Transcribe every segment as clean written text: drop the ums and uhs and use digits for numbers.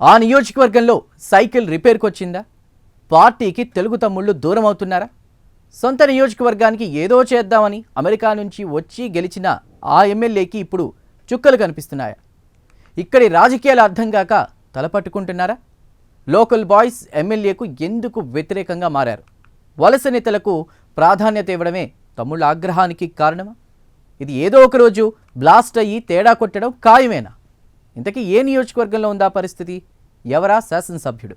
ఆ నియోజకవర్గంలో సైకిల్ రిపేర్కి వచ్చిందా? పార్టీకి తెలుగు తమ్ముళ్ళు దూరం అవుతున్నారా? సొంత నియోజకవర్గానికి ఏదో చేద్దామని అమెరికా నుంచి వచ్చి గెలిచిన ఆ ఎమ్మెల్యేకి ఇప్పుడు చుక్కలు కనిపిస్తున్నాయా? ఇక్కడి రాజకీయాలు అర్థం కాక తలపట్టుకుంటున్నారా? లోకల్ బాయ్స్ ఎమ్మెల్యేకు ఎందుకు వ్యతిరేకంగా మారారు? వలస నేతలకు ప్రాధాన్యత ఇవ్వడమే తమ్ముళ్ళ ఆగ్రహానికి కారణమా? ఇది ఏదో ఒక రోజు బ్లాస్ట్ అయ్యి తేడా కొట్టడం ఖాయమేనా? ఇంతకీ ఏ నియోజకవర్గంలో ఉందా పరిస్థితి? ఎవరా శాసనసభ్యుడు?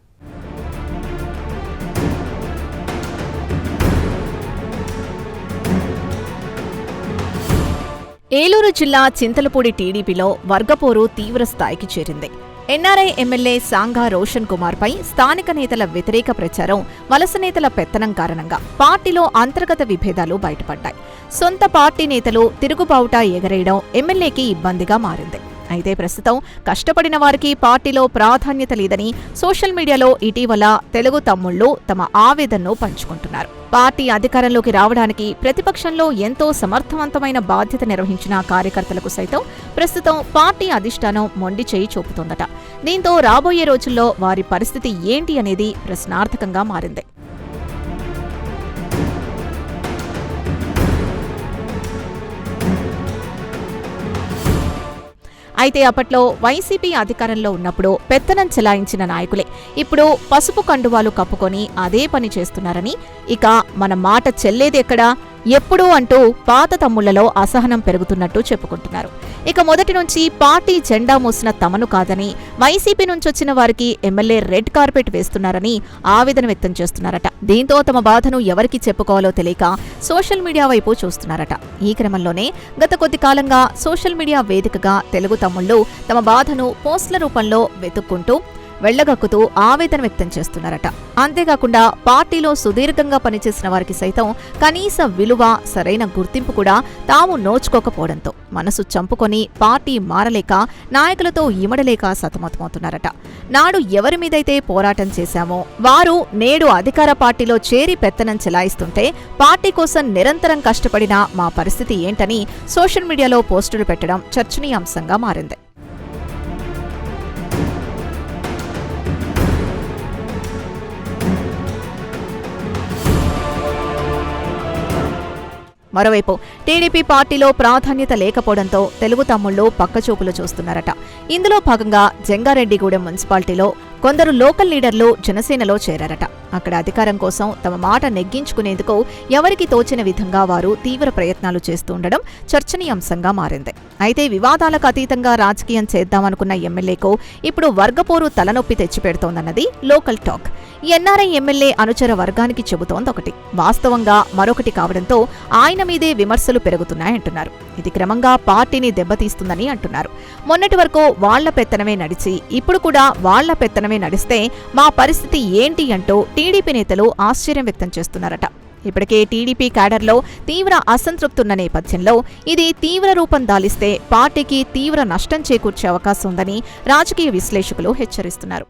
ఏలూరు జిల్లా చింతలపూడి టీడీపీలో వర్గపోరు తీవ్ర స్థాయికి చేరింది. ఎన్ఆర్ఐ ఎమ్మెల్యే సాంగా రోషన్ కుమార్ పై స్థానిక నేతల వ్యతిరేక ప్రచారం, వలస నేతల పెత్తనం కారణంగా పార్టీలో అంతర్గత విభేదాలు బయటపడ్డాయి. సొంత పార్టీ నేతలు తిరుగుబావుట ఎగరేయడం ఎమ్మెల్యేకి ఇబ్బందిగా మారింది. అయితే ప్రస్తుతం కష్టపడిన వారికి పార్టీలో ప్రాధాన్యత లేదని సోషల్ మీడియాలో ఇటీవల తెలుగు తమ్ముళ్లు తమ ఆవేదనను పంచుకుంటున్నారు. పార్టీ అధికారంలోకి రావడానికి ప్రతిపక్షంలో ఎంతో సమర్థవంతమైన బాధ్యత నిర్వహించిన కార్యకర్తలకు సైతం ప్రస్తుతం పార్టీ అధిష్టానం మొండి చేయి చూపుతోందట. దీంతో రాబోయే రోజుల్లో వారి పరిస్థితి ఏంటి అనేది ప్రశ్నార్థకంగా మారింది. అయితే అప్పట్లో వైసీపీ అధికారంలో ఉన్నప్పుడు పెత్తనం చెలాయించిన నాయకులే ఇప్పుడు పసుపు కండువాలు కప్పుకొని అదే పని చేస్తున్నారని, ఇక మన మాట చెల్లేదెక్కడా, ఎప్పుడూ అంటూ పాత తమ్ముళ్లలో అసహనం పెరుగుతున్నట్టు చెప్పుకుంటున్నారు. ఇక మొదటి నుంచి పార్టీ జెండా మోసిన తమను కాదని, వైసీపీ నుంచొచ్చిన వారికి ఎమ్మెల్యే రెడ్ కార్పెట్ వేస్తున్నారని ఆవేదన వ్యక్తం చేస్తున్నారట. దీంతో తమ బాధను ఎవరికి చెప్పుకోవాలో తెలియక సోషల్ మీడియా వైపు చూస్తున్నారట. ఈ క్రమంలోనే గత కొద్ది కాలంగా సోషల్ మీడియా వేదికగా తెలుగు తమ్ముళ్లు తమ బాధను పోస్టుల రూపంలో వెతుక్కుంటూ వెళ్లగక్కుతూ ఆవేదన వ్యక్తం చేస్తున్నారట. అంతేకాకుండా పార్టీలో సుదీర్ఘంగా పనిచేసిన వారికి సైతం కనీస విలువ, సరైన గుర్తింపు కూడా తాము నోచుకోకపోవడంతో మనసు చంపుకొని పార్టీ మారలేక, నాయకులతో ఇమడలేక సతమతమవుతున్నారట. నాడు ఎవరి మీదైతే పోరాటం చేశామో వారు నేడు అధికార పార్టీలో చేరి పెత్తనం చెలాయిస్తుంటే పార్టీ కోసం నిరంతరం కష్టపడిన మా పరిస్థితి ఏంటని సోషల్ మీడియాలో పోస్టులు పెట్టడం చర్చనీయాంశంగా మారింది. మరోవైపు టీడీపీ పార్టీలో ప్రాధాన్యత లేకపోవడంతో తెలుగు తమ్ముళ్లు పక్కచూపులు చూస్తున్నారట. ఇందులో భాగంగా జంగారెడ్డిగూడెం మున్సిపాలిటీలో కొందరు లోకల్ లీడర్లు జనసేనలో చేరారట. అక్కడ అధికారం కోసం తమ మాట నెగ్గించుకునేందుకు ఎవరికి తోచిన విధంగా వారు తీవ్ర ప్రయత్నాలు చేస్తూ ఉండడం చర్చనీయాంశంగా మారింది. అయితే వివాదాలకు అతీతంగా రాజకీయం చేద్దామనుకున్న ఎమ్మెల్యేకు ఇప్పుడు వర్గపోరు తలనొప్పి తెచ్చిపెడుతోందన్నది లోకల్ టాక్. ఎన్ఆర్ఐ ఎమ్మెల్యే అనుచర వర్గానికి చెబుతోందొకటి, వాస్తవంగా మరొకటి కావడంతో ఆయన మీదే విమర్శలు పెరుగుతున్నాయంటున్నారు. ఇది క్రమంగా పార్టీని దెబ్బతీస్తుందని అంటున్నారు. మొన్నటి వరకు వాళ్ల పెత్తనమే నడిచి ఇప్పుడు కూడా వాళ్ల పెత్తనమే నడిస్తే మా పరిస్థితి ఏంటి అంటూ టీడీపీ నేతలు ఆశ్చర్యం వ్యక్తం చేస్తున్నారట. ఇప్పటికే టీడీపీ క్యాడర్లో తీవ్ర అసంతృప్తున్న నేపథ్యంలో ఇది తీవ్ర రూపం దాలిస్తే పార్టీకి తీవ్ర నష్టం చేకూర్చే అవకాశం ఉందని రాజకీయ విశ్లేషకులు హెచ్చరిస్తున్నారు.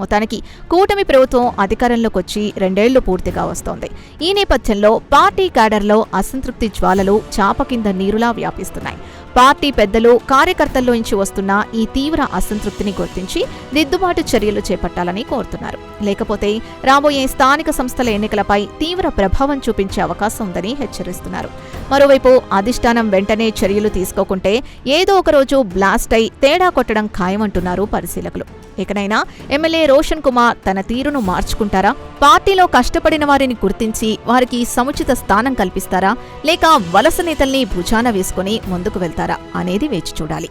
మొత్తానికి కూటమి ప్రభుత్వం అధికారంలోకి వచ్చి 2 ఏళ్లు పూర్తిగా వస్తోంది. ఈ నేపథ్యంలో పార్టీ క్యాడర్లో అసంతృప్తి జ్వాలలు చాప కింద నీరులా వ్యాపిస్తున్నాయి. పార్టీ పెద్దలు, కార్యకర్తల్లోంచి వస్తున్న ఈ తీవ్ర అసంతృప్తిని గుర్తించి దిద్దుబాటు చర్యలు చేపట్టాలని కోరుతున్నారు. లేకపోతే రాబోయే స్థానిక సంస్థల ఎన్నికలపై తీవ్ర ప్రభావం చూపించే అవకాశం ఉందని హెచ్చరిస్తున్నారు. మరోవైపు అధిష్టానం వెంటనే చర్యలు తీసుకోకుంటే ఏదో ఒకరోజు బ్లాస్ట్ అయి తేడా కొట్టడం ఖాయమంటున్నారు పరిశీలకులు. ఇకనైనా ఎమ్మెల్యే రోషన్ కుమార్ తన తీరును మార్చుకుంటారా? పార్టీలో కష్టపడిన వారిని గుర్తించి వారికి సముచిత స్థానం కల్పిస్తారా? లేక వలస నేతల్ని భుజాన వేసుకుని ముందుకు వెళ్తారా అనేది వేచి చూడాలి.